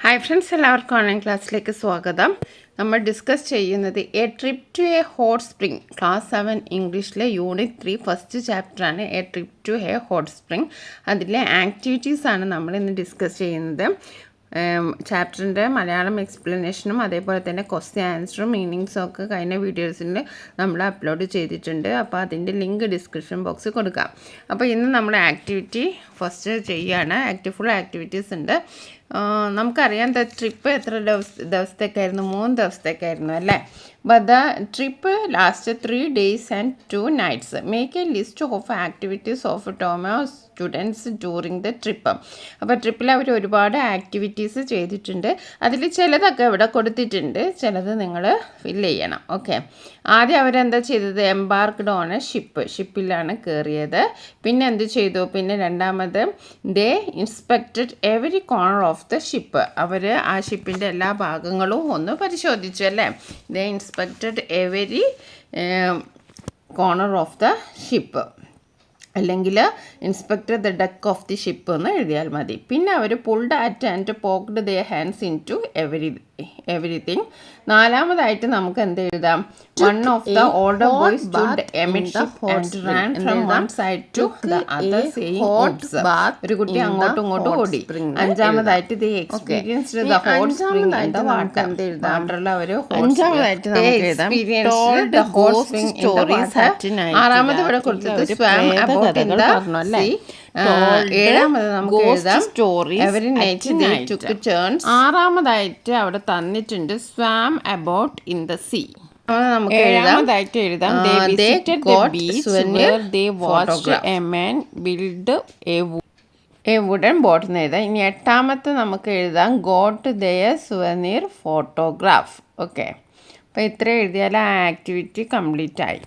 Hi friends, എല്ലാവർക്കും online ക്ലാസ്സിലേക്ക് സ്വാഗതം. നമ്മൾ ഡിസ്കസ് ചെയ്യുന്നത് a trip to a hot spring class 7 ഇംഗ്ലീഷിലെ യൂണിറ്റ് 3 ഫസ്റ്റ് ചാപ്റ്ററാണ് a trip to a hot spring. അതിലെ ആക്ടിവിറ്റീസാണ് നമ്മൾ ഇന്ന് ഡിസ്കസ് ചെയ്യുന്നത്. ചാപ്റ്ററിൻ്റെ മലയാളം എക്സ്പ്ലനേഷനും അതേപോലെ തന്നെ ക്വസ്റ്റ്യൻ ആൻസറും മീനിങ്സും ഒക്കെ കഴിഞ്ഞ വീഡിയോസിൽ നമ്മൾ അപ്ലോഡ് ചെയ്തിട്ടുണ്ട്. അപ്പോൾ അതിൻ്റെ ലിങ്ക് ഡിസ്ക്രിപ്ഷൻ ബോക്സിൽ കൊടുക്കാം. അപ്പോൾ ഇന്ന് നമ്മൾ ആക്ടിവിറ്റി ഫസ്റ്റ് ചെയ്യുകയാണ്. ഫുൾ ആക്ടിവിറ്റീസ് ഉണ്ട്. നമുക്കറിയാം ട്രിപ്പ് എത്ര ദിവസത്തേക്കായിരുന്നു? 3 ദിവസത്തേക്കായിരുന്നു അല്ലേ? But the trip last 3 days and 2 nights. Make A list of activities of tomo students during the trip. അപ്പോൾ ട്രിപ്പിൽ അവർ ഒരുപാട് ആക്ടിവിറ്റീസ് ചെയ്തിട്ടുണ്ട്. അതിൽ ചിലതൊക്കെ ഇവിടെ കൊടുത്തിട്ടുണ്ട്, ചിലത് നിങ്ങൾ ഫില്ല് ചെയ്യണം. ഓക്കെ, ആദ്യം അവരെന്താ ചെയ്തത്? എംബാർക്ക്ഡ് ഓൺ എ ഷിപ്പിലാണ് കയറിയത്. പിന്നെ എന്ത് ചെയ്തു? പിന്നെ രണ്ടാമത് they inspected every corner of the ship. അവർ ആ ഷിപ്പിൻ്റെ എല്ലാ ഭാഗങ്ങളും ഒന്ന് പരിശോധിച്ചു അല്ലേ? They inspected every corner of the ship, അല്ലെങ്കിൽ inspector the deck of the ship എന്ന് എഴുതിയാൽ മതി. പിന്നെ അവർ pulled at and poked the hands into everything. നാലാമതായിട്ട് നമുക്ക് എന്ത് എഴുതാം? One of the older boys stood amid ship and ran from one side to the other saying oops. ഒരു കുട്ടി അങ്ങോട്ടും ഇങ്ങോട്ടും ഓടി. അഞ്ചാമതായിട്ട് they experienced the hot spring in the water. വാട്ടറിൽ അവർ അഞ്ചാമതായിട്ട് നമുക്ക് എഴുതാം told the hot spring stories at night. ആറാമത് ഇവിടെ കൊടുത്തത് swam about in the sea. ഏഴാമത് നമുക്ക് എഴുതാം every night they took turns. ആറാമതായിട്ട് അവിടെ തന്നിട്ടുണ്ട് swam about in the sea. നമുക്ക് ഏഴാമതായിട്ട് എഴുതാം they visited the beach where they watched a man build a wooden boat എന്ന് എഴുതാം. ഇനി എട്ടാമത്തെ നമുക്ക് എഴുതാം got their souvenir photograph. Okay, അപ്പോൾ ഇത്ര എഴുതിയാൽ ആ ആക്ടിവിറ്റി കംപ്ലീറ്റ് ആയി.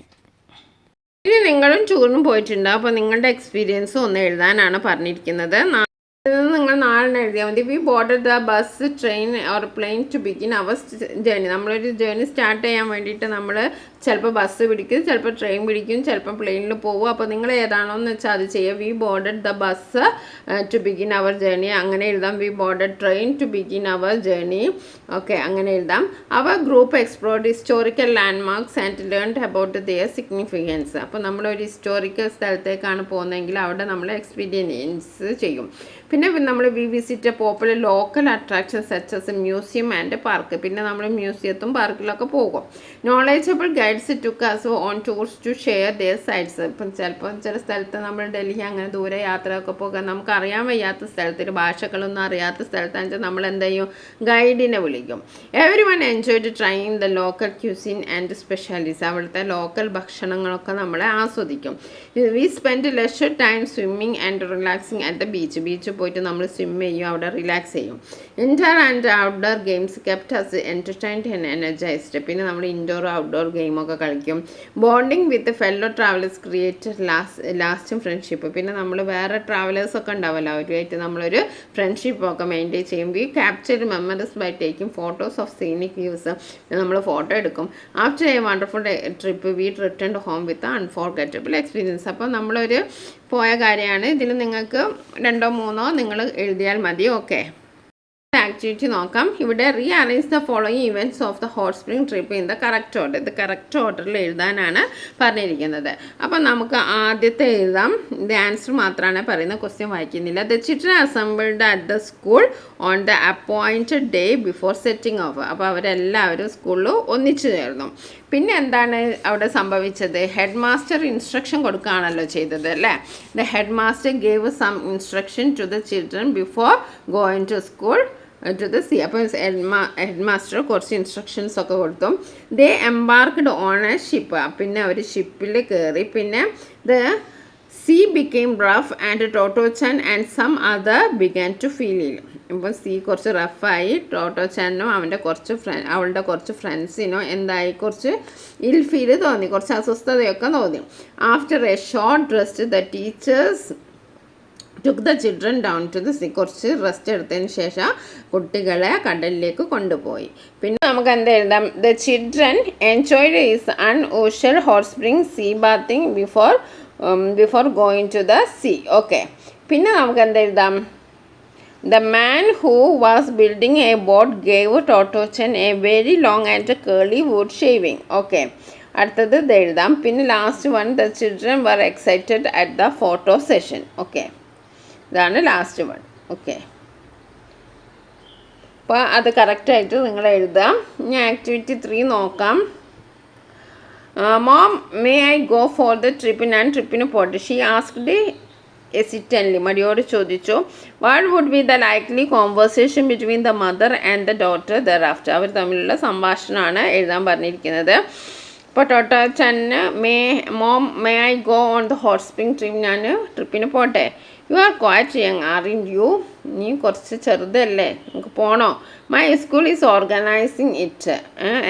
ഇനി നിങ്ങളും ടൂറിനും പോയിട്ടുണ്ടാവും. അപ്പോൾ നിങ്ങളുടെ എക്സ്പീരിയൻസ് ഒന്ന് എഴുതാനാണ് പറഞ്ഞിരിക്കുന്നത്. നിങ്ങൾ 4 എഴുതിയാൽ മതി. We boarded the bus, train or plane to begin our journey. നമ്മളൊരു ജേർണി സ്റ്റാർട്ട് ചെയ്യാൻ വേണ്ടിയിട്ട് നമ്മൾ ചിലപ്പോൾ ബസ് പിടിക്കും, ചിലപ്പോൾ ട്രെയിൻ പിടിക്കും, ചിലപ്പോൾ പ്ലെയിനിൽ പോകും. അപ്പോൾ നിങ്ങൾ ഏതാണോ എന്ന് വെച്ചാൽ അത് ചെയ്യുക. We boarded the bus to begin our journey അങ്ങനെ എഴുതാം. We boarded train to begin our journey. Okay, അങ്ങനെ എഴുതാം. Our group explored historical landmarks and learned about their significance. അപ്പോൾ നമ്മളൊരു ഹിസ്റ്റോറിക്കൽ സ്ഥലത്തേക്കാണ് പോകുന്നതെങ്കിൽ അവിടെ നമ്മൾ എക്സ്പീരിയൻസ് ചെയ്യും. പിന്നെ നമ്മൾ we visit popular local attraction such as museum and park. പിന്നെ നമ്മൾ മ്യൂസിയത്തും പാർക്കിലൊക്കെ പോകും. Knowledgeable guides took us on tours to share their sights. ഇപ്പം ചിലപ്പോൾ ചില സ്ഥലത്ത് നമ്മൾ ഡൽഹി അങ്ങനെ ദൂരെ യാത്രയൊക്കെ പോകാൻ നമുക്ക് അറിയാൻ വയ്യാത്ത സ്ഥലത്ത്, ഭാഷകളൊന്നും അറിയാത്ത സ്ഥലത്താണെന്ന് വെച്ചാൽ നമ്മൾ എന്ത് ചെയ്യും? ഗൈഡിനെ വിളിക്കും. Everyone enjoyed trying the local cuisine and specialities. അവിടുത്തെ ലോക്കൽ ഭക്ഷണങ്ങളൊക്കെ നമ്മളെ ആസ്വദിക്കും. We spend leisure time swimming and relaxing at the beach പോയിട്ട് നമ്മൾ സ്വിം ചെയ്യും, അവിടെ റിലാക്സ് ചെയ്യും. Indoor and outdoor games kept us entertained and energised. പിന്നെ നമ്മൾ ഇൻഡോർ ഔട്ട്ഡോർ ഗെയിമൊക്കെ കളിക്കും. Bonding with fellow travellers create lasting friendship. പിന്നെ നമ്മൾ വേറെ ട്രാവലേഴ്സൊക്കെ ഉണ്ടാവുമല്ലോ, അവരുമായിട്ട് നമ്മളൊരു ഫ്രണ്ട്ഷിപ്പൊക്കെ മെയിൻറ്റെയിൻ ചെയ്യും. We capture memories by taking photos of scenic views. നമ്മൾ ഫോട്ടോ എടുക്കും. After a wonderful trip we return home with unforgettable experience. അപ്പോൾ നമ്മളൊരു പോയ കാര്യമാണ്. ഇതിൽ നിങ്ങൾക്ക് 2 or 3 നിങ്ങൾ എഴുതിയാൽ മതി. ഓക്കെ, ആക്ടിവിറ്റി നോക്കാം. ഇവിടെ rearrange the following events of the hot spring trip in the correct order. ഇത് കറക്റ്റ് ഓർഡറിൽ എഴുതാനാണ് പറഞ്ഞിരിക്കുന്നത്. അപ്പം നമുക്ക് ആദ്യത്തെ എഴുതാം. ഇത് ആൻസർ മാത്രമാണ് പറയുന്നത്, ക്വസ്റ്റ്യൻ വായിക്കുന്നില്ല. The children assembled at the school on the appointed day before setting of. അപ്പോൾ അവരെല്ലാവരും സ്കൂളിൽ ഒന്നിച്ചു ചേർന്നു. പിന്നെ എന്താണ് അവിടെ സംഭവിച്ചത്? ഹെഡ് മാസ്റ്റർ ഇൻസ്ട്രക്ഷൻ കൊടുക്കുകയാണല്ലോ ചെയ്തത് അല്ലേ? The head master gave some instruction to the children before going to school to the sea. അപ്പോൾ ഹെഡ് മാസ്റ്റർ കുറച്ച് ഇൻസ്ട്രക്ഷൻസ് ഒക്കെ കൊടുത്തു. They embarked on a ship. പിന്നെ അവർ ഷിപ്പിൽ കയറി. പിന്നെ the sea became rough and Tottochan and some other began to feel ill. ഇപ്പോൾ സീ കുറച്ച് റഫായി. ടോട്ടോച്ചാനും അവളുടെ കുറച്ച് ഫ്രണ്ട്സിനോ എന്തായി? കുറച്ച് ഇൽ ഫീൽ തോന്നി, കുറച്ച് അസ്വസ്ഥതയൊക്കെ തോന്നി. After a short rest the teachers took the children down to the sea. കുറച്ച് റെസ്റ്റ് എടുത്തതിന് ശേഷം കുട്ടികളെ കടലിലേക്ക് കൊണ്ടുപോയി. പിന്നെ നമുക്ക് എന്താ എഴുതാം? The children enjoyed is unusual hot spring sea bathing before going to the sea. Okay, പിന്നെ നമുക്ക് എന്താ എഴുതാം? The man who was building a boat gave Totochen a very long and curly wood shaving. Okay. അടുത്തത് ഇത് എഴുതാം. പിന്നെ last one, the children were excited at the photo session. Okay, ഇതാണ് last one. Okay, അപ്പോൾ അത് കറക്റ്റായിട്ട് നിങ്ങൾ എഴുതാം. ഇനി ആക്ടിവിറ്റി 3 നോക്കാം. Mom may I go for the trip, ഞാൻ ട്രിപ്പിന് പോട്ടെ. ഷീ ആസ്ക്ഡ് hesitantly, മടിയോട് ചോദിച്ചു. What would be the likely conversation between the mother and the daughter thereafter. അവർ തമ്മിലുള്ള സംഭാഷണമാണ് എഴുതാൻ പറഞ്ഞിരിക്കുന്നത്. ഇപ്പോൾ ടോട്ടോച്ചന് may I go on the hot spring trip, ഞാൻ ട്രിപ്പിന് പോട്ടെ. You are quite young aren't you, നീ കുറച്ച് ചെറുതല്ലേ, നമുക്ക് പോകണോ. My school is organising it,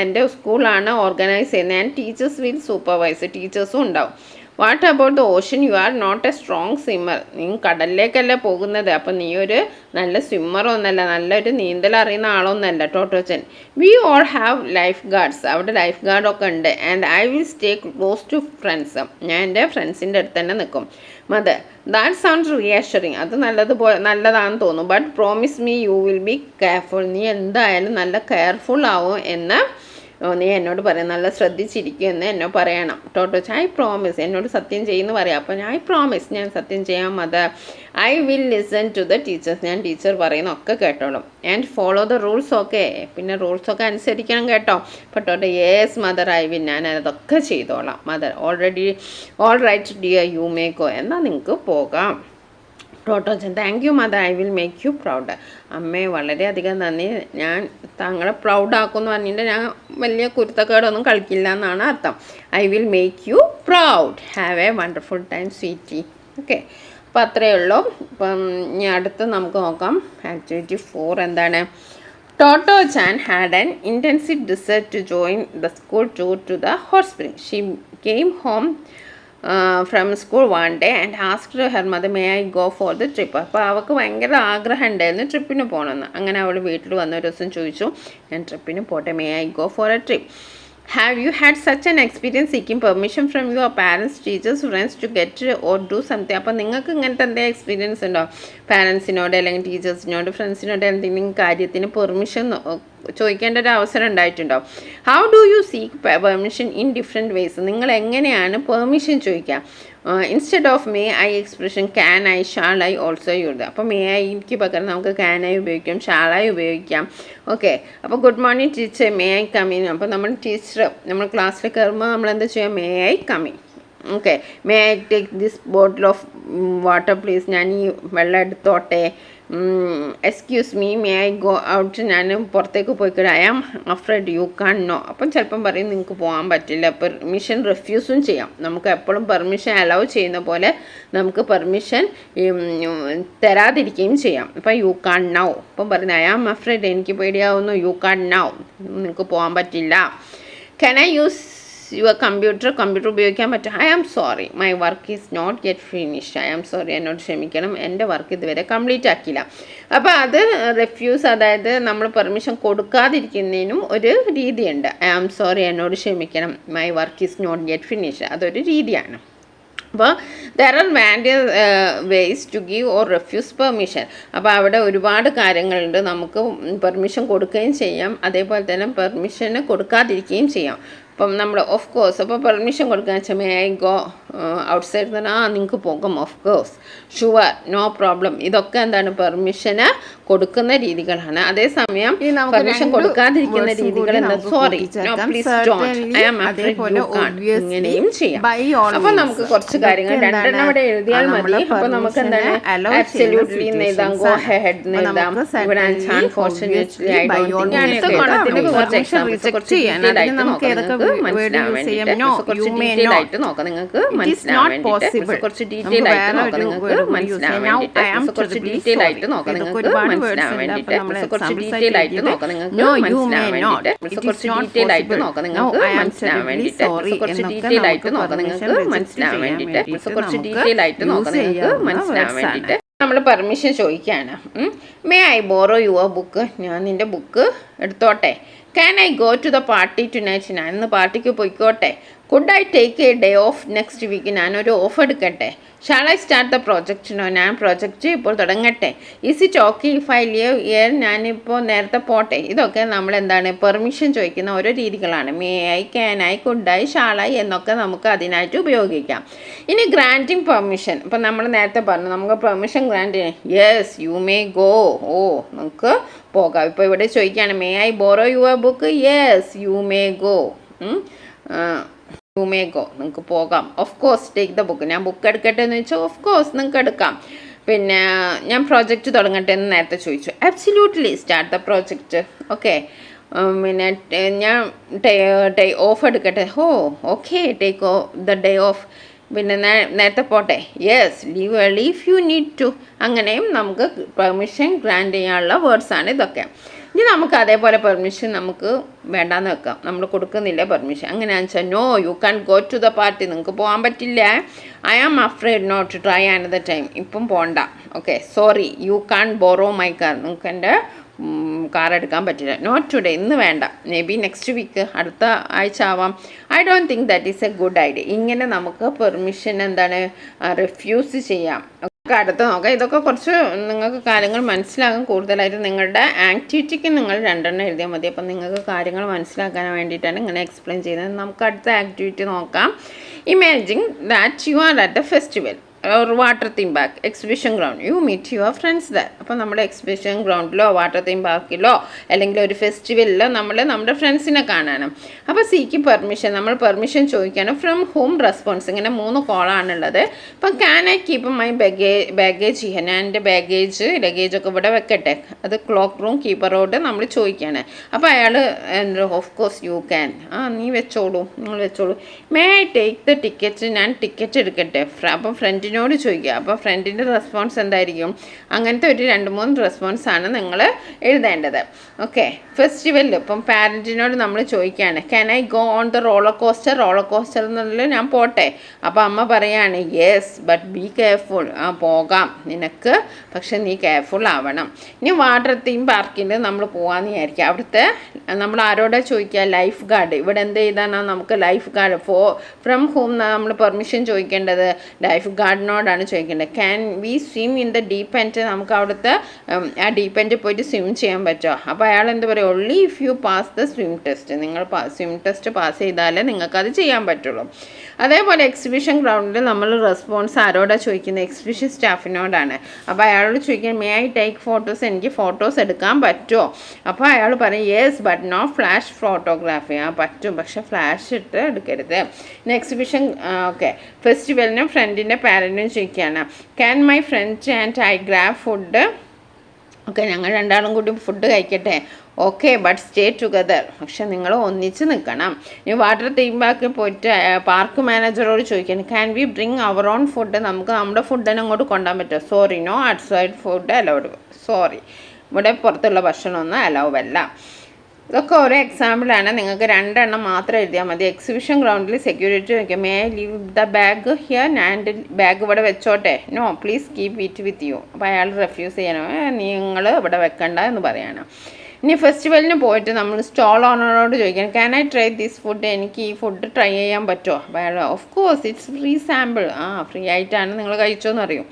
എൻ്റെ സ്കൂളാണ് ഓർഗനൈസ് ചെയ്യുന്നത്. ആൻഡ് ടീച്ചേഴ്സ് വിൽ സൂപ്പർവൈസ്, ടീച്ചേഴ്സും ഉണ്ടാവും. What about the ocean, you are not a strong swimmer, നീ കടലിലേക്കല്ലേ പോകുന്നത്, അപ്പം നീ ഒരു നല്ല സ്വിമ്മറൊന്നല്ല, നല്ലൊരു നീന്തൽ അറിയുന്ന ആളൊന്നല്ല. Tottochan, we all have lifeguards, അവിടെ ലൈഫ് ഗാർഡൊക്കെ ഉണ്ട്. And I will stay close to friends, ഞാൻ എൻ്റെ ഫ്രണ്ട്സിൻ്റെ അടുത്ത് തന്നെ നിൽക്കും. മദർ, ദാറ്റ് സൗണ്ട്സ് റിയാഷറിങ്, അത് നല്ലതാണെന്ന് തോന്നുന്നു. But promise me you will be careful, നീ എന്തായാലും നല്ല കെയർഫുൾ ആവും എന്ന് നീ എന്നോട് പറയാം, നല്ല ശ്രദ്ധിച്ചിരിക്കും എന്ന് എന്നോട് പറയണം. ടോട്ടോച്ച്, ഐ പ്രോമിസ്, എന്നോട് സത്യം ചെയ്യുമെന്ന് പറയാം. അപ്പോൾ ഐ പ്രോമിസ്, ഞാൻ സത്യം ചെയ്യാം. Mother, I will listen to the teachers, ഞാൻ ടീച്ചർ പറയുന്നൊക്കെ കേട്ടോളും. And follow the rules, okay, പിന്നെ റൂൾസൊക്കെ അനുസരിക്കണം കേട്ടോ. അപ്പോൾ Totto, yes mother I will, ഞാൻ അതൊക്കെ ചെയ്തോളാം. Mother, all right dear you may go, എന്നാൽ നിങ്ങൾക്ക് പോകാം. Tottochan, thank you mother, I will make you proud. അമ്മേ, വളരെയധികം നന്ദി, ഞാൻ താങ്കളെ പ്രൗഡാക്കുമെന്ന് പറഞ്ഞിട്ട് ഞാൻ വലിയ കുരുത്തക്കേടൊന്നും കളിക്കില്ല എന്നാണ് അർത്ഥം. I will make you proud. Have a wonderful time sweetie. Okay, അപ്പോൾ അത്രയേ ഉള്ളൂ. അപ്പം ഇനി അടുത്ത് നമുക്ക് നോക്കാം. ആക്ടിവിറ്റി 4 എന്താണ്? Toto-chan had an intensive desire to join the school tour to the hot spring. She came home from school one day and asked her mother may I go for the trip. അപ്പോൾ അവൾക്ക് ഭയങ്കര ആഗ്രഹം ഉണ്ടായിരുന്നു ട്രിപ്പിന് പോകണമെന്ന്. അങ്ങനെ അവൾ വീട്ടിൽ വന്ന ഒരു ദിവസം ചോദിച്ചു, ഞാൻ ട്രിപ്പിന് പോട്ടെ, may I go for a trip. Have you had such an experience seeking permission from your parents, teachers, friends to get or do something. അപ്പോൾ നിങ്ങൾക്ക് ഇങ്ങനത്തെ എന്തെങ്കിലും എക്സ്പീരിയൻസ് ഉണ്ടോ? പാരൻസിനോട് അല്ലെങ്കിൽ ടീച്ചേഴ്സിനോട് ഫ്രണ്ട്സിനോട് എന്തെങ്കിലും കാര്യത്തിന് പെർമിഷൻ ചോദിക്കേണ്ട ഒരു അവസരം ഉണ്ടായിട്ടുണ്ടോ? How do you seek permission in different ways, നിങ്ങൾ എങ്ങനെയാണ് പെർമിഷൻ ചോദിക്കുക? Instead of may I expression can I, shall I also use. അപ്പോൾ മേ ഐക്ക് പകരം നമുക്ക് ക്യാൻ ഐ ഉപയോഗിക്കാം, ഷാൾ ഐ ഉപയോഗിക്കാം. ഓക്കെ, അപ്പോൾ good morning teacher, may I come in. അപ്പോൾ നമ്മൾ ടീച്ചർ നമ്മൾ ക്ലാസ്സിൽ കയറുമ്പോൾ നമ്മൾ എന്താ ചെയ്യുക? May I come in. Okay, may I take this bottle of water please, ഞാൻ ഈ വെള്ളം എടുത്തോട്ടെ. Excuse me, may I go out, ഞാൻ പുറത്തേക്ക് പോയിക്കോട്ടെ. I am afraid you can't no. അപ്പം ചിലപ്പം പറയും നിങ്ങൾക്ക് പോകാൻ പറ്റില്ല. പെർമിഷൻ റിഫ്യൂസും ചെയ്യാം. നമുക്ക് എപ്പോഴും പെർമിഷൻ അലൗ ചെയ്യുന്ന പോലെ നമുക്ക് പെർമിഷൻ തരാതിരിക്കുകയും ചെയ്യാം. ഇപ്പം യു കാൺ നൗ, ഇപ്പം പറയുന്നത് ഐ ആം അഫ്രൈഡ്, എനിക്ക് പേടിയാവുന്നു. യു കാൺ നൗ, നിങ്ങൾക്ക് പോകാൻ പറ്റില്ല. Can I use your computer ഉപയോഗിക്കാൻ പറ്റും. I am sorry, my work is not yet finish. I am sorry, എന്നോട് ക്ഷമിക്കണം, എൻ്റെ വർക്ക് ഇതുവരെ കംപ്ലീറ്റ് ആക്കിയില്ല. അപ്പോൾ അത് റെഫ്യൂസ്, അതായത് നമ്മൾ പെർമിഷൻ കൊടുക്കാതിരിക്കുന്നതിനും ഒരു രീതിയുണ്ട്. ഐ ആം സോറി, എന്നോട് ക്ഷമിക്കണം, my work is not yet finish, അതൊരു രീതിയാണ്. അപ്പോൾ there are various ways to give or refuse permission. അപ്പോൾ അവിടെ ഒരുപാട് കാര്യങ്ങളുണ്ട്. നമുക്ക് പെർമിഷൻ കൊടുക്കുകയും ചെയ്യാം, അതേപോലെ തന്നെ പെർമിഷന് കൊടുക്കാതിരിക്കുകയും ചെയ്യാം. അപ്പം നമ്മൾ ഓഫ് കോഴ്സ്, അപ്പോൾ പെർമിഷൻ കൊടുക്കുകയെന്ന് വെച്ചാൽ മേ ഐ ഗോ ഔട്ട്സൈഡ് തന്നെ, നിങ്ങൾക്ക് പോകാം, of course, sure, no problem. ഇതൊക്കെ എന്താണ്? പെർമിഷന് കൊടുക്കുന്ന രീതികളാണ്. അതേസമയം പെർമിഷൻ കൊടുക്കാതിരിക്കുന്ന രീതികൾ എന്താ? Sorry, no please don't, I am afraid you can't, ഇങ്ങനെയും ചെയ്യാം. അപ്പോൾ നമുക്ക് കുറച്ച് കാര്യങ്ങൾ രണ്ടെണ്ണം അവിടെ എഴുതിയാൽ മതി. അപ്പോൾ നമുക്ക് എന്താണ്? അബ്സല്യൂട്ട്ലി എന്ന് എഴുതാം, ഗോ ഹെഡ് എന്ന് എഴുതാം, ഇവിടെ അൺഫോർച്ചുനേറ്റ്ലി ഐ ഡോണ്ട് തിങ്ക്, അങ്ങനെയൊക്കെ എഴുതാം. കുറച്ച് എക്സാമ്പിൾസ് കുറച്ച് ഡീറ്റെയിൽ ആയിട്ട് നോക്കാം, നിങ്ങൾക്ക് മനസ്സിലാവാൻ വേണ്ടിയിട്ട്. കുറച്ച് ഡീറ്റെയിൽ ആയിട്ട് നോക്കാം, നിങ്ങൾക്ക് മനസ്സിലാവാൻ വേണ്ടിയിട്ട്. കുറച്ച് ഡീറ്റെയിൽ ആയിട്ട് നോക്കാം, നിങ്ങൾക്ക് മനസ്സിലാവാൻ വേണ്ടിയിട്ട്. കുറച്ച് ഡീറ്റെയിൽ ആയിട്ട് നോക്കാം, നിങ്ങൾക്ക് മനസ്സിലാവാൻ വേണ്ടിയിട്ട്. കുറച്ച് ഡീറ്റെയിൽ ആയിട്ട് നോക്കാം, നിങ്ങൾക്ക് മനസ്സിലാവാൻ വേണ്ടിയിട്ട്. കുറച്ച് ഡീറ്റെയിൽ ആയിട്ട് നോക്കാം, നിങ്ങൾക്ക് മനസ്സിലാവാൻ വേണ്ടിയിട്ട്. കുറച്ച് ഡീറ്റെയിൽ ആയിട്ട് നോക്കാം, നിങ്ങൾക്ക് മനസ്സിലാവാൻ വേണ്ടിയിട്ട്. കുറച്ച് ഡീറ്റെയിൽ ആയിട്ട് നോക്കാം, നിങ്ങൾക്ക് മനസ്സിലാവാൻ വേണ്ടിയിട്ട്. നമ്മൾ പെർമിഷൻ ചോദിക്കുകയാണ്. May I borrow your book, ഞാൻ നിൻ്റെ ബുക്ക് എടുത്തോട്ടെ. Can I go to the party tonight, ഞാൻ ഇന്ന് പാർട്ടിക്ക് പോയിക്കോട്ടെ. Could I take a day off next week? ഞാനൊരു ഓഫ് എടുക്കട്ടെ? ഷാൾ ഐ സ്റ്റാർട്ട് ദ പ്രോജക്റ്റിനോ? ഞാൻ പ്രോജക്റ്റ് ഇപ്പോൾ തുടങ്ങട്ടെ? Is it okay if I leave early? ഞാനിപ്പോൾ നേരത്തെ പോട്ടെ? ഇതൊക്കെ നമ്മൾ എന്താണ് പെർമിഷൻ ചോദിക്കുന്ന ഓരോ രീതികളാണ്. May I, can I, could I, shall I എന്നൊക്കെ നമുക്ക് അതിനായിട്ട് ഉപയോഗിക്കാം. ഇനി ഗ്രാൻറ്റിങ് പെർമിഷൻ, ഇപ്പം നമ്മൾ നേരത്തെ പറഞ്ഞു നമുക്ക് പെർമിഷൻ ഗ്രാൻറ്റ് ചെയ്യാം. Yes you may go. ഓ, നമുക്ക് പോകാം. ഇപ്പോൾ ഇവിടെ ചോദിക്കുകയാണ് may I borrow your book? Yes you may go. You may go, നിങ്ങൾക്ക് പോകാം. Of course take the book. ഞാൻ ബുക്ക് എടുക്കട്ടെ എന്ന് വെച്ചാൽ ഓഫ് കോഴ്സ് നിങ്ങൾക്ക് എടുക്കാം. പിന്നെ ഞാൻ പ്രോജക്റ്റ് തുടങ്ങട്ടെ എന്ന് നേരത്തെ ചോദിച്ചു. Absolutely start the project. Okay. പിന്നെ ഞാൻ ഓഫ് എടുക്കട്ടെ? Oh okay, take the day off. പിന്നെ നേരത്തെ പോട്ടെ? Yes leave early if you need to. അങ്ങനെയും നമുക്ക് പെർമിഷൻ ഗ്രാൻറ്റ് ചെയ്യാനുള്ള വേർഡ്സാണ് ഇതൊക്കെ. ഇനി നമുക്ക് അതേപോലെ പെർമിഷൻ നമുക്ക് വേണ്ടാന്ന് വെക്കാം, നമ്മൾ കൊടുക്കുന്നില്ല പെർമിഷൻ. അങ്ങനെയാണെന്ന് വെച്ചാൽ no you can go to the party, നിങ്ങൾക്ക് പോകാൻ പറ്റില്ല. I am afraid not to try another time, ഇപ്പം പോണ്ട. Okay. Sorry you can borrow my car, നിങ്ങൾക്ക് എൻ്റെ കാർ എടുക്കാൻ പറ്റില്ല. നോട്ട് ടുഡേ, ഇന്ന് വേണ്ട. മേ ബി നെക്സ്റ്റ് വീക്ക്, അടുത്ത ആഴ്ച ആവാം. I don't think that is A good idea. ഇങ്ങനെ നമുക്ക് പെർമിഷൻ എന്താണ് റിഫ്യൂസ് ചെയ്യാം. അടുത്ത് നോക്കാം. ഇതൊക്കെ കുറച്ച് നിങ്ങൾക്ക് കാര്യങ്ങൾ മനസ്സിലാകും. കൂടുതലായിട്ട് നിങ്ങളുടെ ആക്ടിവിറ്റിക്ക് നിങ്ങൾ 2 എഴുതിയാൽ മതി. അപ്പം നിങ്ങൾക്ക് കാര്യങ്ങൾ മനസ്സിലാക്കാൻ വേണ്ടിയിട്ടാണ് ഇങ്ങനെ എക്സ്പ്ലെയിൻ ചെയ്യുന്നത്. നമുക്ക് അടുത്ത ആക്ടിവിറ്റി നോക്കാം. Imagine that you are at A festival or water theme park, exhibition ground, you meet your friends there. അപ്പോൾ നമ്മുടെ എക്സിബിഷൻ ഗ്രൗണ്ടിലോ വാട്ടർ തീം പാർക്കിലോ അല്ലെങ്കിൽ ഒരു ഫെസ്റ്റിവലിലോ നമ്മുടെ ഫ്രണ്ട്സിനെ കാണാനും. അപ്പോൾ സീക്ക് പെർമിഷൻ, നമ്മൾ പെർമിഷൻ ചോദിക്കാനും. ഫ്രം ഹോം റെസ്പോൺസ്, ഇങ്ങനെ 3 കോളാണുള്ളത്. ഇപ്പം can I keep my baggage here? ഞാൻ എൻ്റെ ലഗേജൊക്കെ ഇവിടെ വെക്കട്ടെ? അത് ക്ലോക്ക് റൂം കീപ്പറോട് നമ്മൾ ചോദിക്കുകയാണ്. അപ്പോൾ അയാൾ ഓഫ് കോഴ്സ് യു ക്യാൻ, നീ വെച്ചോളൂ, നിങ്ങൾ വെച്ചോളൂ. May I take the ticket? ഞാൻ ടിക്കറ്റ് എടുക്കട്ടെ? അപ്പം ഫ്രണ്ടിനോട് ചോദിക്കുക. അപ്പോൾ ഫ്രണ്ടിൻ്റെ റെസ്പോൺസ് എന്തായിരിക്കും? അങ്ങനത്തെ ഒരു 2-3 റെസ്പോൺസാണ് നിങ്ങൾ എഴുതേണ്ടത്. ഓക്കെ. ഫെസ്റ്റിവലിൽ ഇപ്പം പാരൻറ്റിനോട് നമ്മൾ ചോദിക്കുകയാണ് can I go on the roller coaster എന്നുള്ളത് ഞാൻ പോട്ടെ? അപ്പോൾ അമ്മ പറയാണ് യെസ് ബട്ട് ബി കെയർഫുൾ. പോകാം നിനക്ക്, പക്ഷെ നീ കെയർഫുൾ ആവണം. ഇനി വാട്ടർ തീം പാർക്കിൽ നമ്മൾ പോകാമെന്ന് വിചാരിക്കുക. അവിടുത്തെ നമ്മൾ ആരോടാ ചോദിക്കുക? Life guard. ഇവിടെ എന്ത് ചെയ്താണോ നമുക്ക് ലൈഫ് ഗാർഡ് ഫ്രം ഹോം നമ്മൾ പെർമിഷൻ ചോദിക്കേണ്ടത് ലൈഫ് ഗാർഡിനോടാണ് ചോദിക്കേണ്ടത്. Can we swim in the deep end? നമുക്ക് അവിടുത്തെ ആ ഡീപ്പ് എൻഡിൽ പോയിട്ട് സ്വിം ചെയ്യാൻ പറ്റുമോ? അപ്പോൾ അയാൾ എന്ത് പറയും? Only if you pass the swim test. നിങ്ങൾ സ്വിം ടെസ്റ്റ് പാസ് ചെയ്താലേ നിങ്ങൾക്കത് ചെയ്യാൻ പറ്റുള്ളൂ. അതേപോലെ എക്സിബിഷൻ ഗ്രൗണ്ടിൽ നമ്മൾ റെസ്പോൺസ് ആരോടാണ് ചോദിക്കുന്നത്? എക്സിബിഷൻ സ്റ്റാഫിനോടാണ്. അപ്പോൾ അയാളോട് ചോദിക്കുന്നത് മേ ഐ ടേക്ക് ഫോട്ടോസ്? എനിക്ക് ഫോട്ടോസ് എടുക്കാൻ പറ്റുമോ? അപ്പോൾ അയാൾ പറയും yes but no flash photography. പറ്റും, പക്ഷെ ഫ്ലാഷ് ഇട്ട് എടുക്കരുത്. പിന്നെ എക്സിബിഷൻ ഓക്കെ. ഫെസ്റ്റിവലിന് ഫ്രണ്ടിൻ്റെ പാരൻറ്റും ചോദിക്കുകയാണ് can my friend and I grab food? Okay, ഞങ്ങൾ 2 കൂടി ഫുഡ് കഴിക്കട്ടെ? ഓക്കെ ബട്ട് സ്റ്റേ ടുഗദർ, പക്ഷെ നിങ്ങൾ ഒന്നിച്ച് നിൽക്കണം. ഇനി വാട്ടർ തീം പാർക്കിൽ പോയിട്ട് പാർക്ക് മാനേജറോട് ചോദിക്കണം can we bring our own food? നമുക്ക് നമ്മുടെ ഫുഡിനെ അങ്ങോട്ട് കൊണ്ടുപോകാൻ പറ്റുമോ? Sorry no outside food allowed. Sorry, ഇവിടെ പുറത്തുള്ള ഭക്ഷണമൊന്നും അലൗവ് അല്ല. ഇതൊക്കെ ഓരോ എക്സാമ്പിളാണ്. നിങ്ങൾക്ക് 2 എണ്ണം മാത്രം എഴുതിയാൽ മതി. എക്സിബിഷൻ ഗ്രൗണ്ടിൽ സെക്യൂരിറ്റി ചോദിക്കുക may I leave the bag here? ഞാൻ എൻ്റെ ബാഗ് ഇവിടെ വെച്ചോട്ടെ? No please keep it with you. അപ്പോൾ അയാൾ റെഫ്യൂസ് ചെയ്യണം, നിങ്ങൾ ഇവിടെ വെക്കണ്ട എന്ന് പറയണം. ഇനി ഫെസ്റ്റിവലിന് പോയിട്ട് നമ്മൾ സ്റ്റോൾ ഓണറോട് ചോദിക്കണം can I try this food? എനിക്ക് ഈ ഫുഡ് ട്രൈ ചെയ്യാൻ പറ്റുമോ? അപ്പോൾ അയാൾ of course it's free sample. Free ആയിട്ടാണ്, നിങ്ങൾ കഴിച്ചോന്ന് അറിയും.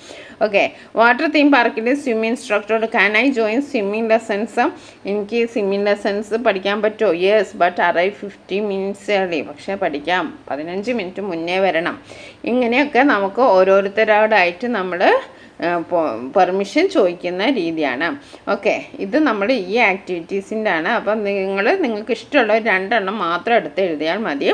ഓക്കെ. വാട്ടർ തീം പാർക്കിൽ സ്വിമ്മിങ് ഇൻസ്ട്രക്ടറോട് can I join swimming lessons? എനിക്ക് സ്വിമ്മിങ് ലെസൺസ് പഠിക്കാൻ പറ്റുമോ? Yes but arrive 50 minutes early. പക്ഷേ പഠിക്കാം, 15 മിനിറ്റ് മുന്നേ വരണം. ഇങ്ങനെയൊക്കെ നമുക്ക് ഓരോരുത്തരോടായിട്ട് നമ്മൾ പെർമിഷൻ ചോദിക്കുന്ന രീതിയാണ്. ഓക്കെ, ഇത് നമ്മൾ ഈ ആക്ടിവിറ്റീസിൻ്റെ ആണ്. അപ്പം നിങ്ങൾക്ക് ഇഷ്ടമുള്ള 2 എണ്ണം മാത്രം എടുത്ത് എഴുതിയാൽ മതി.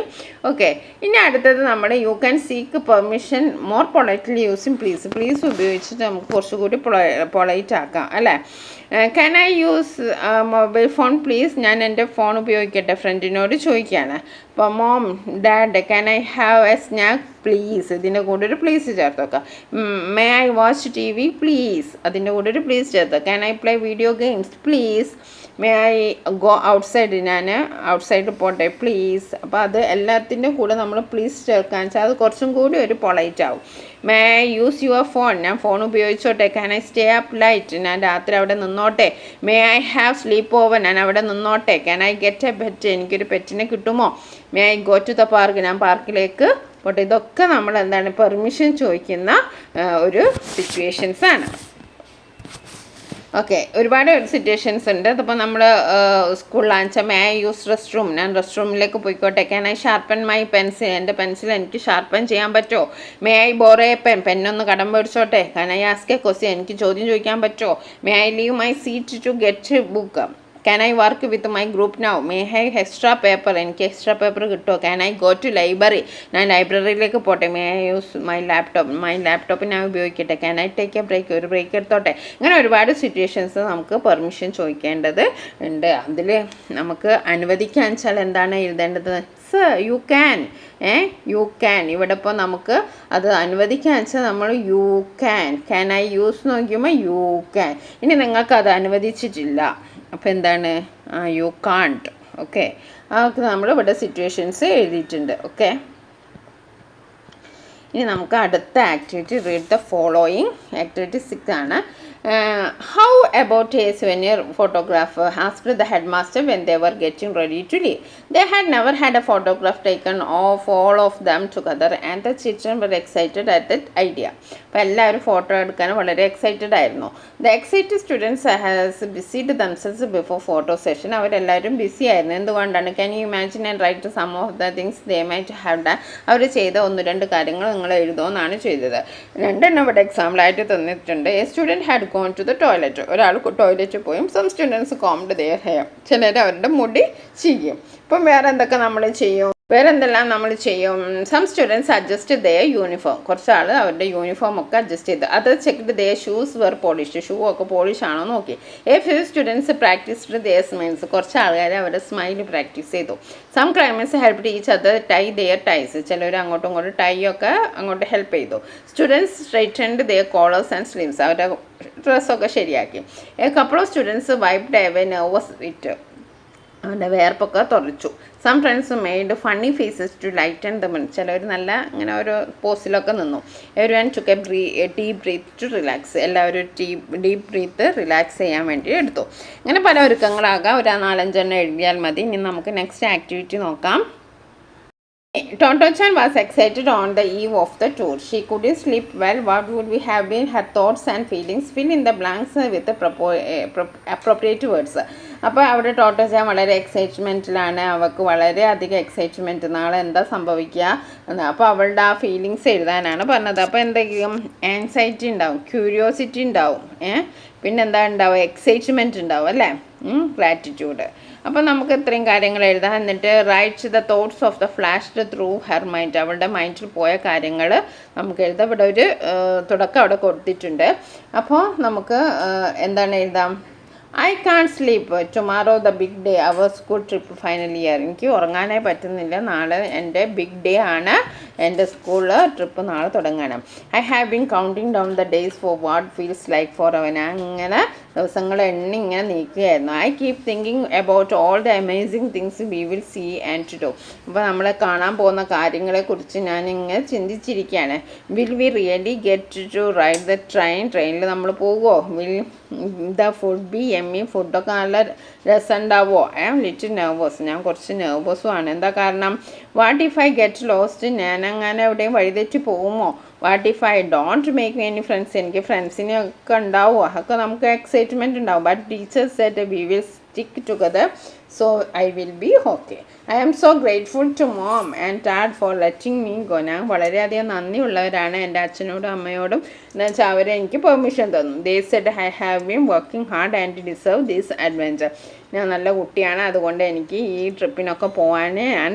ഓക്കെ, ഇനി അടുത്തത് നമ്മൾ you can seek permission more politely using please ഉപയോഗിച്ചിട്ട് നമുക്ക് കുറച്ചുകൂടി പൊളൈറ്റ് ആക്കാം അല്ലേ? Can I use mobile phone please? ഞാൻ എൻ്റെ ഫോൺ ഉപയോഗിക്കട്ടെ? ഫ്രണ്ടിനോട് ചോദിക്കുകയാണ്. അപ്പോൾ mom dad can I have A snack please? ഇതിൻ്റെ കൂടെ ഒരു പ്ലീസ് ചേർത്ത് വെക്കാം. May I watch TV please? അതിൻ്റെ കൂടെ ഒരു പ്ലീസ് ചേർത്ത്. Can I play video games please? May I go outside, ഞാൻ ഔട്ട്സൈഡ് പോട്ടെ പ്ലീസ്. അപ്പോൾ അത് എല്ലാത്തിൻ്റെ കൂടെ നമ്മൾ പ്ലീസ് ചേർക്കാൻ വെച്ചാൽ അത് കുറച്ചും കൂടി ഒരു പൊളൈറ്റ് ആവും. May I use your phone, ഞാൻ ഫോൺ ഉപയോഗിച്ചോട്ടെ. Can I stay up late, ഞാൻ രാത്രി അവിടെ നിന്നോട്ടെ. May I have sleepover, ഞാൻ അവിടെ നിന്നോട്ടെ. Can I get a pet, എനിക്കൊരു പെറ്റിനെ കിട്ടുമോ. May I go to the park, ഞാൻ പാർക്കിലേക്ക് പോട്ടെ. ഇതൊക്കെ നമ്മൾ എന്താണ് പെർമിഷൻ ചോദിക്കുന്ന ഒരു സിറ്റുവേഷൻസാണ്. ഓക്കെ, ഒരുപാട് സിറ്റുവേഷൻസ് ഉണ്ട്. അതിപ്പോൾ നമ്മൾ സ്കൂളിലാണെന്ന് വെച്ചാൽ may I use rest room, ഞാൻ റെസ്റ്റ് റൂമിലേക്ക് പോയിക്കോട്ടെ. Can I sharpen my pencil, എൻ്റെ പെൻസിൽ എനിക്ക് ഷാർപ്പൻ ചെയ്യാൻ പറ്റുമോ. May I borrow a pen, പെന്നൊന്ന് കടം മേടിച്ചോട്ടെ. Can I ask a question, എനിക്ക് ചോദ്യം ചോദിക്കാൻ പറ്റുമോ. May I leave my seat to get book. Can I work with my group now. May I extra paper, എനിക്ക് എക്സ്ട്രാ പേപ്പർ കിട്ടുമോ. Can I go to library, ഞാൻ ലൈബ്രറിയിലേക്ക് പോട്ടെ. May I use my laptop ഞാൻ ഉപയോഗിക്കട്ടെ. Can I take a break, ഒരു break എടുത്തോട്ടെ. ഇങ്ങനെ ഒരുപാട് സിറ്റുവേഷൻസ് നമുക്ക് പെർമിഷൻ ചോദിക്കേണ്ടത് ഉണ്ട്. അതിൽ നമുക്ക് അനുവദിക്കാൻ വെച്ചാൽ എന്താണ് എഴുതേണ്ടത്. You can, you can. ഇവിടെ ഇപ്പോൾ നമുക്ക് അത് അനുവദിക്കാൻ വെച്ചാൽ നമ്മൾ യു ക്യാൻ ഐ യൂസ് നോക്കുമ്പോൾ യു ക്യാൻ. ഇനി നിങ്ങൾക്ക് അത് അനുവദിച്ചിട്ടില്ല, അപ്പോൾ എന്താണ് യു കാൺട്ട്. ഓക്കെ, അതൊക്കെ നമ്മൾ ഇവിടെ സിറ്റുവേഷൻസ് എഴുതിയിട്ടുണ്ട്. ഓക്കെ, ഇനി നമുക്ക് അടുത്ത activity read the following. Activity 6 ആണ്. How about a souvenir photographer asked the headmaster when they were getting ready to leave. They had never had a photograph taken of all of them together and the children were excited at that idea. അപ്പോൾ എല്ലാവരും photo എടുക്കാൻ വളരെ excited ആയിരുന്നു. The excited students has busied themselves before photo session. അവരെല്ലാവരും busy ആയിരുന്നു. എന്തുകൊണ്ടാണ്. Can you imagine and write some of the things they might have done. അവർ ചെയ്ത 1-2 കാര്യങ്ങൾ നിങ്ങൾ എഴുതുമെന്നാണ് ചെയ്തത്. 2 ഇവിടെ എക്സാമ്പിളായിട്ട് തന്നിട്ടുണ്ട്. A student had gone to the toilet, ഒരാൾ ടോയ്ലറ്റിൽ പോയും. Some students combed their hair, ചിലർ അവരുടെ മുടി ചെയ്യും. ഇപ്പം വേറെ എന്തൊക്കെ നമ്മൾ ചെയ്യും, വേറെന്തെല്ലാം നമ്മൾ ചെയ്യും. Some students adjust their uniform, കുറച്ച് ആൾ അവരുടെ യൂണിഫോം ഒക്കെ അഡ്ജസ്റ്റ് ചെയ്ത്. അത് checked their shoes were polished, shoe ഒക്കെ പോളിഷ് ആണോ നോക്കി. A few students practised their smiles, കുറച്ച് ആൾക്കാർ അവരുടെ സ്മൈൽ പ്രാക്ടീസ് ചെയ്തു. Some climbers helped each other tie their ties, ചിലർ അങ്ങോട്ടും ഇങ്ങോട്ടും ടൈ ഒക്കെ അങ്ങോട്ട് ഹെൽപ്പ് ചെയ്തു. Students straightened their collars and sleeves, അവരുടെ ഡ്രസ്സൊക്കെ ശരിയാക്കി. A couple of students wiped away nervous sweat, അവൻ്റെ വേർപ്പൊക്കെ തുറച്ചു. Some friends made funny faces to lighten the mood, ചിലവർ നല്ല ഇങ്ങനെ ഒരു പോസിലൊക്കെ നിന്നു. Everyone took a deep breath to relax, എല്ലാവരും ഡീപ് ബ്രീത്ത് റിലാക്സ് ചെയ്യാൻ വേണ്ടി എടുത്തു. ഇങ്ങനെ പല ഒരുക്കങ്ങളാകാം. ഒരു 4-5 എഴുതിയാൽ മതി. ഇനി നമുക്ക് നെക്സ്റ്റ് ആക്ടിവിറ്റി നോക്കാം. Tonto-chan was excited on the eve of the tour. She couldn't sleep well. What would have been her thoughts and feelings? Fill in the blanks with the appropriate words. അപ്പോൾ അവിടെ Totto-chan വളരെ എക്സൈറ്റ്മെൻറ്റിലാണ്. അവൾക്ക് വളരെയധികം excitement, നാളെ എന്താ സംഭവിക്കുക എന്ന്. അപ്പോൾ അവളുടെ ആ ഫീലിങ്സ് എഴുതാനാണ് പറഞ്ഞത്. അപ്പോൾ എന്തെങ്കിലും ആൻസൈറ്റി ഉണ്ടാവും, ക്യൂരിയോസിറ്റി ഉണ്ടാവും, പിന്നെന്താ ഉണ്ടാവും, എക്സൈറ്റ്മെൻറ്റ് ഉണ്ടാവും അല്ലേ, ഗ്രാറ്റിറ്റ്യൂഡ്. അപ്പോൾ നമുക്ക് ഇത്രയും കാര്യങ്ങൾ എഴുതാം. എന്നിട്ട് write the thoughts of the flashed through her mind, അവളുടെ മൈൻഡിൽ പോയ കാര്യങ്ങൾ നമുക്ക് എഴുതാം. ഇവിടെ ഒരു തുടക്കം അവിടെ കൊടുത്തിട്ടുണ്ട്. അപ്പോൾ നമുക്ക് എന്താണ് എഴുതാം. I can't sleep tomorrow the big day our school trip final year. എനിക്ക് ഉറങ്ങാനേ പറ്റുന്നില്ല, നാളെ എൻ്റെ ബിഗ് ഡേ ആണ്, എൻ്റെ സ്കൂൾ ട്രിപ്പ് നാളെ തുടങ്ങണം. I have been counting down the days for what feels like forever. അങ്ങനെ ദിവസങ്ങൾ എണ്ണി ഇങ്ങനെ നീക്കുകയായിരുന്നു. I keep thinking about all the amazing things we will see and do. അപ്പോൾ നമ്മൾ കാണാൻ പോകുന്ന കാര്യങ്ങളെക്കുറിച്ച് ഞാനിങ്ങനെ ചിന്തിച്ചിരിക്കുകയാണ്. Will we really get to ride the train, ട്രെയിനിൽ നമ്മൾ പോകുമോ. Will the food be yummy, ഫുഡൊക്കെ നല്ല രസം ഉണ്ടാവുമോ. ഐ ആം ലിറ്റിൽ നെർവസ്, ഞാൻ കുറച്ച് നെർവസും ആണ്. എന്താ കാരണം. What if I get lost, ഞാൻ അങ്ങനെ എവിടെയും വഴിതെറ്റി പോകുമോ. What if I don't make any friends, എനിക്ക് ഫ്രണ്ട്സിനെ ഒക്കെ ഉണ്ടാവുമോ. അതൊക്കെ നമുക്ക് എക്സൈറ്റ്മെൻറ്റ് ഉണ്ടാവും. But teachers said we will stick together, so I will be okay. I am so grateful to mom and dad for letting me go. ഞാൻ വളരെയധികം നന്ദിയുള്ളവരാണ് എൻ്റെ അച്ഛനോടും അമ്മയോടും. എന്ന് വെച്ചാൽ അവരെനിക്ക് പെർമിഷൻ തന്നു. They said I have been working hard and deserve this adventure. ഞാൻ നല്ല കുട്ടിയാണ്, അതുകൊണ്ട് എനിക്ക് ഈ ട്രിപ്പിനൊക്കെ പോകാൻ ഞാൻ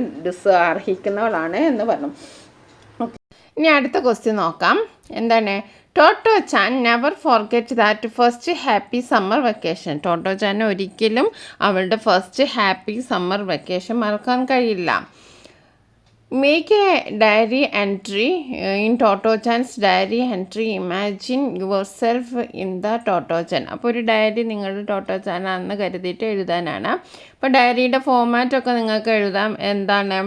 അർഹിക്കുന്നവളാണ് എന്ന് പറഞ്ഞു. ഓക്കെ, ഇനി അടുത്ത ക്വസ്റ്റ്യൻ നോക്കാം. എന്താണ്. Totto-chan never forget that first happy summer vacation. Totto-chan ഒരിക്കലും അവളുടെ ഫസ്റ്റ് ഹാപ്പി സമ്മർ വെക്കേഷൻ മറക്കാൻ കഴിയില്ല. Make a diary entry in Toto-chan's diary entry. Imagine yourself in the Toto-chan. അപ്പോൾ ഒരു ഡയറി നിങ്ങളുടെ ടോട്ടോ-ചാൻ ആണെന്ന് കരുതിയിട്ട് എഴുതാനാണ്. അപ്പോൾ ഡയറിയുടെ ഫോമാറ്റൊക്കെ നിങ്ങൾക്ക് എഴുതാം. എന്താണ്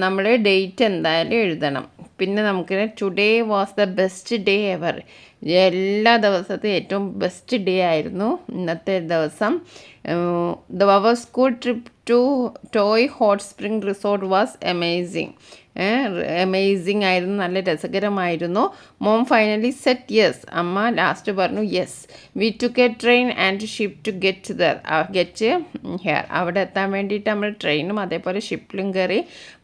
നമ്മൾ ഡേറ്റ് എന്തായാലും എഴുതണം. പിന്നെ നമുക്ക് today was the best day ever. എല്ലാ ദിവസത്തെയും ഏറ്റവും ബെസ്റ്റ് ഡേ ആയിരുന്നു ഇന്നത്തെ ദിവസം. Our school trip to Toi hot spring resort was amazing ആയിരുന്നു, നല്ല രസകരമായിരുന്നു. Mom finally said yes. അമ്മ ലാസ്റ്റ് പറഞ്ഞു yes. We took a train and ship to get here. അവിടെ എത്താൻ വേണ്ടിയിട്ട് നമ്മൾ ട്രെയിനും അതേപോലെ ഷിപ്പിലും കയറി.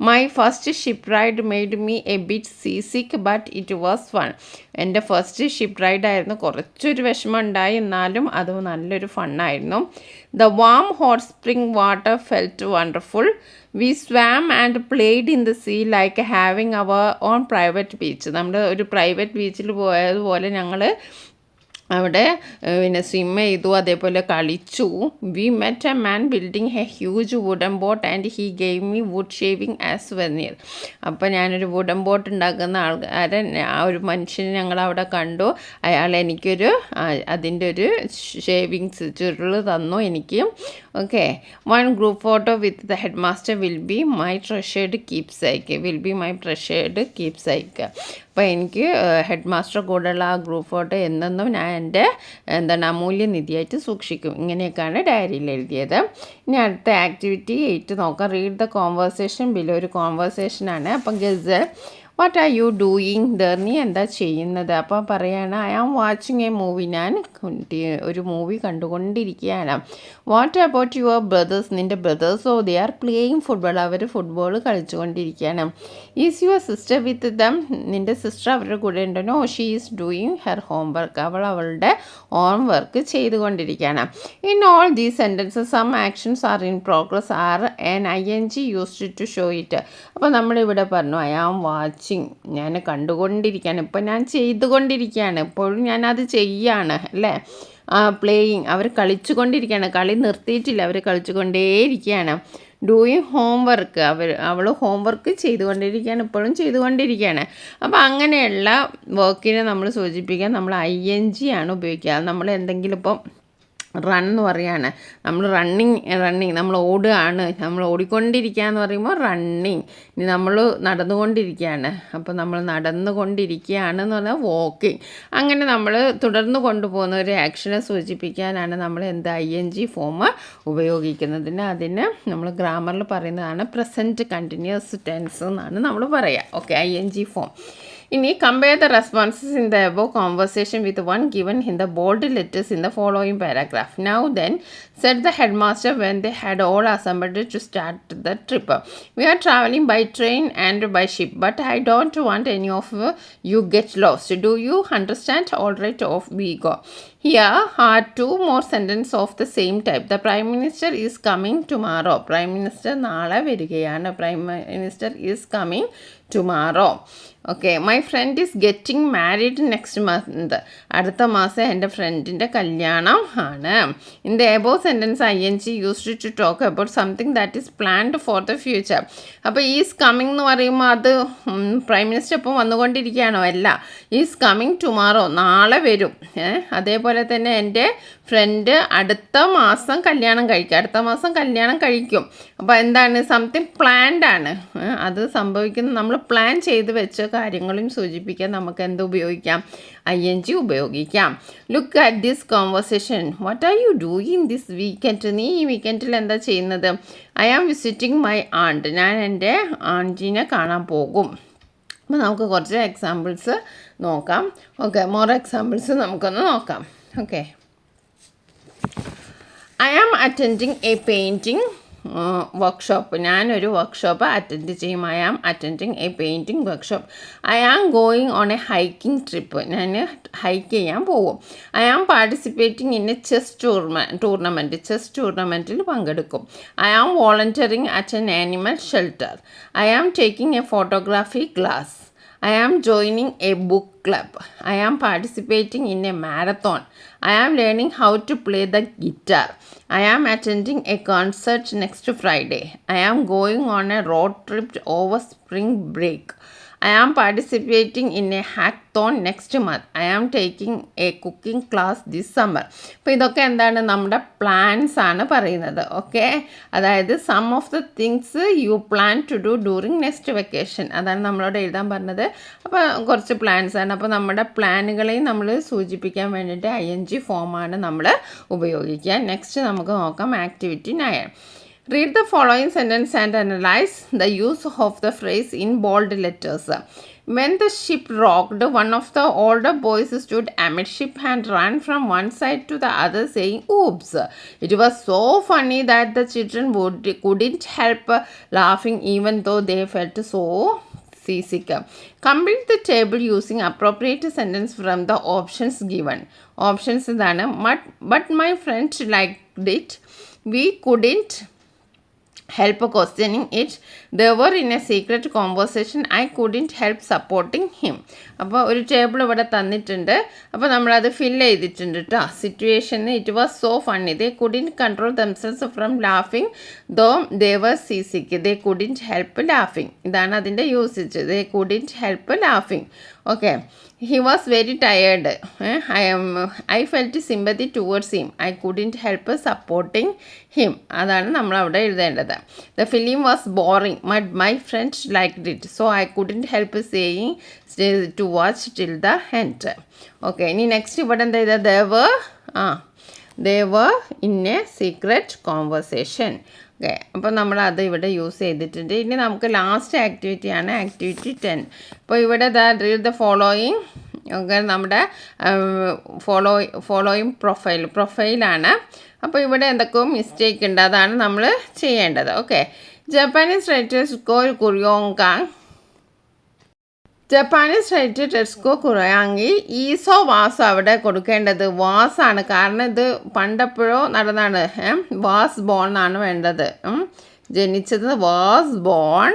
My first ship ride made me a bit seasick but it was fun. എൻ്റെ ഫസ്റ്റ് ഷിപ്പ് റൈഡായിരുന്നു, കുറച്ചൊരു വിഷമം ഉണ്ടായി, എന്നാലും അത് നല്ലൊരു ഫണ്ണായിരുന്നു. The warm hot spring water felt wonderful. We swam and played in the sea like having our own private beach. നമ്മൾ ഒരു private ബീച്ചിൽ പോയതുപോലെ ഞങ്ങൾ അവിടെ പിന്നെ സ്വിം ചെയ്തു, അതേപോലെ കളിച്ചു. We met a man building a huge wooden boat and he gave me wood shaving as souvenir. അപ്പോൾ ഞാനൊരു വുഡൻ ബോട്ട് ഉണ്ടാക്കുന്ന ആൾക്കാരൻ, ആ ഒരു മനുഷ്യനെ ഞങ്ങളവിടെ കണ്ടു. അയാൾ എനിക്കൊരു അതിൻ്റെ ഒരു ഷേവിങ്സ് ചുരുൾ തന്നു എനിക്ക്. Okay, one group photo with the head master will be my treasured keep psyche. അപ്പോൾ എനിക്ക് ഹെഡ് മാസ്റ്റർ കൂടെയുള്ള ആ ഗ്രൂപ്പ് ഫോട്ടോ എന്നെന്നും ഞാൻ എൻ്റെ അമൂല്യനിധിയായിട്ട് സൂക്ഷിക്കും. ഇങ്ങനെയൊക്കെയാണ് ഡയറിയിൽ എഴുതിയത്. ഇനി അടുത്ത ആക്ടിവിറ്റി 8 നോക്കാം. Read the conversation below. ഒരു കോൺവേഴ്സേഷനാണ്. അപ്പം ഗസൽ, what are you doing there? നീ എന്താ ചെയ്യുന്നത്? അപ്പോൾ പറയാണ് I am watching a movie. ഞാൻ ഒരു മൂവി കണ്ടുകൊണ്ടിരിക്കുകയാണ്. What about your brothers? നിൻ്റെ ബ്രദേഴ്സോ? They are playing football. അവർ ഫുട്ബോൾ കളിച്ചുകൊണ്ടിരിക്കുകയാണ്. Is your sister with them? നിൻ്റെ സിസ്റ്റർ അവരുടെ കൂടെ ഉണ്ടോ? No, she is doing her homework. അവൾ അവളുടെ ഹോംവർക്ക് ചെയ്തുകൊണ്ടിരിക്കുകയാണ്. In all these sentences some actions are in progress are an ING used to show it. അപ്പോൾ നമ്മളിവിടെ പറഞ്ഞു ഐ ആം വാച്ചിങ്, ഞാൻ കണ്ടുകൊണ്ടിരിക്കുകയാണ്, ഇപ്പം ഞാൻ ചെയ്തുകൊണ്ടിരിക്കുകയാണ്, ഇപ്പോഴും ഞാനത് ചെയ്യാണ് അല്ലേ. പ്ലേയിങ്, അവർ കളിച്ചുകൊണ്ടിരിക്കുകയാണ്, കളി നിർത്തിയിട്ടില്ല, അവർ കളിച്ചുകൊണ്ടേയിരിക്കുകയാണ്. ഡൂയിങ് ഹോംവർക്ക്, അവൾ ഹോംവർക്ക് ചെയ്തുകൊണ്ടിരിക്കുകയാണ്, ഇപ്പോഴും ചെയ്തുകൊണ്ടിരിക്കുകയാണ്. അപ്പോൾ അങ്ങനെയുള്ള വർക്കിനെ നമ്മൾ സൂചിപ്പിക്കാൻ നമ്മൾ ING ആണ് ഉപയോഗിക്കുക. നമ്മൾ എന്തെങ്കിലും ഇപ്പം റൺ എന്ന് പറയുകയാണ്, നമ്മൾ റണ്ണിങ് നമ്മൾ ഓടുകയാണ്, നമ്മൾ ഓടിക്കൊണ്ടിരിക്കുക എന്ന് പറയുമ്പോൾ റണ്ണിങ്. ഇനി നമ്മൾ നടന്നുകൊണ്ടിരിക്കുകയാണ്, അപ്പോൾ നമ്മൾ നടന്നുകൊണ്ടിരിക്കുകയാണെന്ന് പറഞ്ഞാൽ വാക്കിങ്. അങ്ങനെ നമ്മൾ തുടർന്ന് കൊണ്ടുപോകുന്ന ഒരു ആക്ഷനെ സൂചിപ്പിക്കാനാണ് നമ്മൾ ING ഫോം ഉപയോഗിക്കുന്നതിന്. അതിന് നമ്മൾ ഗ്രാമറിൽ പറയുന്നതാണ് പ്രസൻറ്റ് കണ്ടിന്യൂസ് ടെൻസ് എന്നാണ് നമ്മൾ പറയുക. Okay, ING form. ഇനി compare the responses in the above conversation with one given in the bold letters in the following paragraph. Now then, said the headmaster when they had all assembled to start the trip. We are traveling by train and by ship, but I don't want any of you get lost. Do you understand? All right, off we go. Here are 2 more sentences of the same type. The Prime Minister is coming tomorrow. Prime Minister നാളെ വരികയാണ്. Prime Minister is coming tomorrow. Okay, my friend is getting married next month. അടുത്ത മാസം എൻ്റെ ഫ്രണ്ടിൻ്റെ കല്യാണം ആണ്. In the above sentence ING used to talk about something that is planned for the future. അപ്പോൾ is coming എന്ന് പറയുമ്പോൾ അത് പ്രൈം മിനിസ്റ്റർ ഇപ്പം വന്നുകൊണ്ടിരിക്കുകയാണോ? അല്ല, ഈസ് കമ്മിങ് ടുമാറോ, നാളെ വരും. അതേപോലെ തന്നെ എൻ്റെ ഫ്രണ്ട് അടുത്ത മാസം കല്യാണം കഴിക്കും. അപ്പോൾ എന്താണ്? സംതിങ് പ്ലാൻഡ് ആണ്, അത് സംഭവിക്കുന്നത്. നമ്മൾ പ്ലാൻ ചെയ്ത് വെച്ച കാര്യങ്ങളും സൂചിപ്പിക്കാൻ നമുക്ക് എന്ത് ഉപയോഗിക്കാം? ING ഉപയോഗിക്കാം. Look at this conversation. What are you doing this weekend? നീ ഈ വീക്കെൻഡിൽ എന്താ ചെയ്യുന്നത്? ഐ ആം വിസിറ്റിംഗ് മൈ ആണ്ട്. ഞാൻ എൻ്റെ ആൻറ്റിനെ കാണാൻ പോകും. അപ്പോൾ നമുക്ക് കുറച്ച് എക്സാമ്പിൾസ് നോക്കാം. ഓക്കെ, മോർ എക്സാമ്പിൾസ് നമുക്കൊന്ന് നോക്കാം. Okay, I am attending a painting workshop. ഞാനൊരു വർക്ക്ഷോപ്പ് അറ്റൻഡ് ചെയ്യും. I am attending a painting workshop. I am going on a hiking trip. ഞാൻ ഹൈക്ക് ചെയ്യാൻ പോകും. I am participating in a chess tournament. Chess ടൂർണമെൻറ്റിൽ പങ്കെടുക്കും. I am volunteering at an animal shelter. I am taking a photography class. I am joining a book club. I am participating in a marathon. I am learning how to play the guitar. I am attending a concert next Friday. I am going on a road trip over spring break. I am participating in a hackathon next month. I am taking a cooking class this summer. അപ്പോൾ ഇതൊക്കെ എന്താണ് നമ്മുടെ plans ആണ് പറയുന്നത്. Okay, അതായത് some of the things you plan to do during next vacation, അതാണ് നമ്മളോട് എഴുതാൻ പറഞ്ഞത്. അപ്പോൾ കുറച്ച് പ്ലാൻസ് ആണ്. അപ്പോൾ നമ്മുടെ പ്ലാനുകളെയും നമ്മൾ സൂചിപ്പിക്കാൻ വേണ്ടിയിട്ട് ING ഫോമാണ് നമ്മൾ ഉപയോഗിക്കുക. നെക്സ്റ്റ് നമുക്ക് നോക്കാം activity 9. Read the following sentence and analyze the use of the phrase in bold letters. When the ship rocked, one of the older boys stood amidship and ran from one side to the other saying, "Oops!" It was so funny that the children couldn't help laughing even though they felt so seasick. Complete the table using appropriate sentence from the options given. Options ഇതാണ്. But my friend liked it. We couldn't help questioning it. They were in a secret conversation. I couldn't help supporting him. അപ്പോൾ ഒരു table ഇവിടെ തന്നിട്ടുണ്ട്. അപ്പോൾ നമ്മളത് fill ചെയ്തിട്ടുണ്ട് കേട്ടോ. Situation it was so funny. They couldn't control themselves from ലാഫിങ് though they were seasick. They couldn't help ലാഫിങ്. ഇതാണ് അതിൻ്റെ യൂസേജ്. ദേ കുഡിൻറ്റ് ഹെൽപ്പ് ലാഫിങ്. Okay, he was very tired. I felt sympathy towards him. I couldn't help supporting him. അതാണ് നമ്മൾ അവിടെ എഴുതേണ്ടത്. The film was boring, but my friends liked it, so I couldn't help saying to watch till the end. Okay, ഇനി next ഇവിടെ എന്താ ചെയ്തത്? they were in a secret conversation. Okay, അപ്പോൾ നമ്മൾ അത് ഇവിടെ യൂസ് ചെയ്തിട്ടുണ്ട്. ഇനി നമുക്ക് ലാസ്റ്റ് ആക്ടിവിറ്റിയാണ് ആക്ടിവിറ്റി 10. അപ്പോൾ ഇവിടെ റീഡ് ദ ഫോളോയിങ്. ഓക്കെ, നമ്മുടെ ഫോളോയിങ് പ്രൊഫൈലാണ്. അപ്പോൾ ഇവിടെ എന്തൊക്കെയോ മിസ്റ്റേക്ക് ഉണ്ട്, അതാണ് നമ്മൾ ചെയ്യേണ്ടത്. Okay, Japanese writers Japanese writer Tetsuko Kuroyanagi ഈസോ വാസ് അവിടെ കൊടുക്കേണ്ടത് വാസാണ്. കാരണം ഇത് പണ്ടെപ്പോഴോ നടന്നാണ്. വാസ് ബോൺ എന്നാണ് വേണ്ടത്. ജനിച്ചത് വാസ് ബോൺ.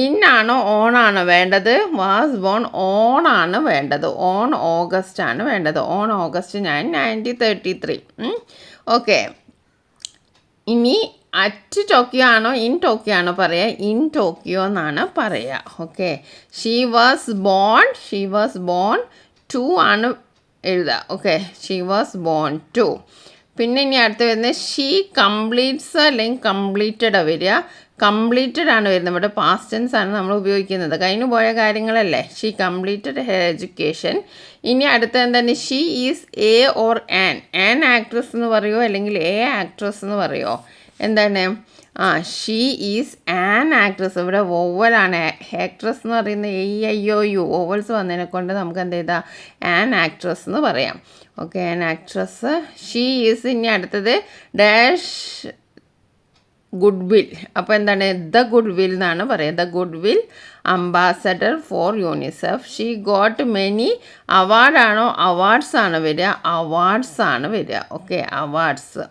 ഇന്നാണോ ഓണാണ് വേണ്ടത്? വാസ് ബോൺ ഓണാണ് വേണ്ടത്. ഓൺ ഓഗസ്റ്റ് ആണ് വേണ്ടത്. On August 1933. ഓക്കെ, ഇനി അറ്റ് ടോക്കിയോ ആണോ ഇൻ ടോക്കിയോ ആണോ പറയുക? ഇൻ ടോക്കിയോ എന്നാണ് പറയുക. ഓക്കെ, ഷീ വാസ് ബോൺ 2 ആണ് എഴുതുക. Okay, she was born 2. പിന്നെ ഇനി അടുത്ത് വരുന്നത് ഷീ കംപ്ലീറ്റ്സ് അല്ലെങ്കിൽ കംപ്ലീറ്റഡ് വരിക. കംപ്ലീറ്റഡ് ആണ് വരുന്നത്. ഇവിടെ പാസ്റ്റ് ടെൻസ് ആണ് നമ്മൾ ഉപയോഗിക്കുന്നത്. കഴിഞ്ഞു പോയ കാര്യങ്ങളല്ലേ. She completed her education. ഇനി അടുത്ത എന്താണ്? She is A or an actress എന്ന് പറയുമോ അല്ലെങ്കിൽ എ ആക്ട്രസ് എന്ന് പറയുമോ? എന്താണ്? She is an actress. ഇവിടെ വോവലാണ്. ആക്ട്രസ് എന്ന് പറയുന്നത് AIOU വോവൽസ് വന്നതിനെ കൊണ്ട് നമുക്ക് എന്ത് ചെയ്താൽ ആൻ ആക്ട്രസ് എന്ന് പറയാം. Okay, an actress. She is. ഇനി അടുത്തത് ഡാഷ് ഗുഡ് വിൽ. അപ്പോൾ എന്താണ്? ദ ഗുഡ് വിൽ എന്നാണ് പറയുക. The goodwill ambassador for UNICEF. She got many. അവാർഡാണോ അവാർഡ്സ് ആണ് വരിക? അവാർഡ്സ് ആണ് വരിക. Okay, awards.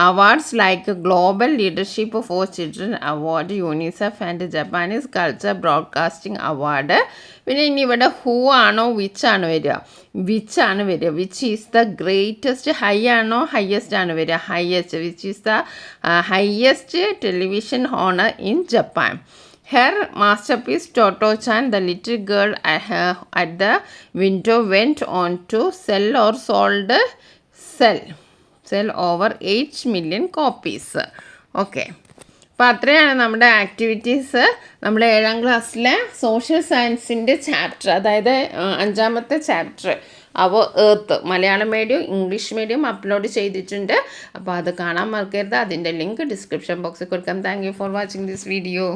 Awards like Global Leadership for Children Award, UNICEF and Japanese Culture Broadcasting Award. പിന്നെ ഇനി ഇവിടെ ഹൂ ആണോ വിച്ച് ആണ് വരിക? വിച്ച് ആണ് വരിക. Which is the greatest. High ആണോ ഹയസ്റ്റ് ആണ് വരിക? Highest. Which is the highest television honour in Japan. Her masterpiece Toto-chan, the little girl at the window, went on to sell over 8 million copies. Okay, അപ്പോൾ അത്രയാണ് നമ്മുടെ activities. നമ്മുടെ 7ാം ക്ലാസ്സിലെ social സയൻസിൻ്റെ chapter, അതായത് 5ാമത്തെ ചാപ്റ്റർ അവർ earth Malayalam medium English medium upload ചെയ്തിട്ടുണ്ട്. അപ്പോൾ അത് കാണാൻ മറക്കരുത്. അതിൻ്റെ ലിങ്ക് ഡിസ്ക്രിപ്ഷൻ ബോക്സിൽ കൊടുക്കാം. Thank you for watching this video.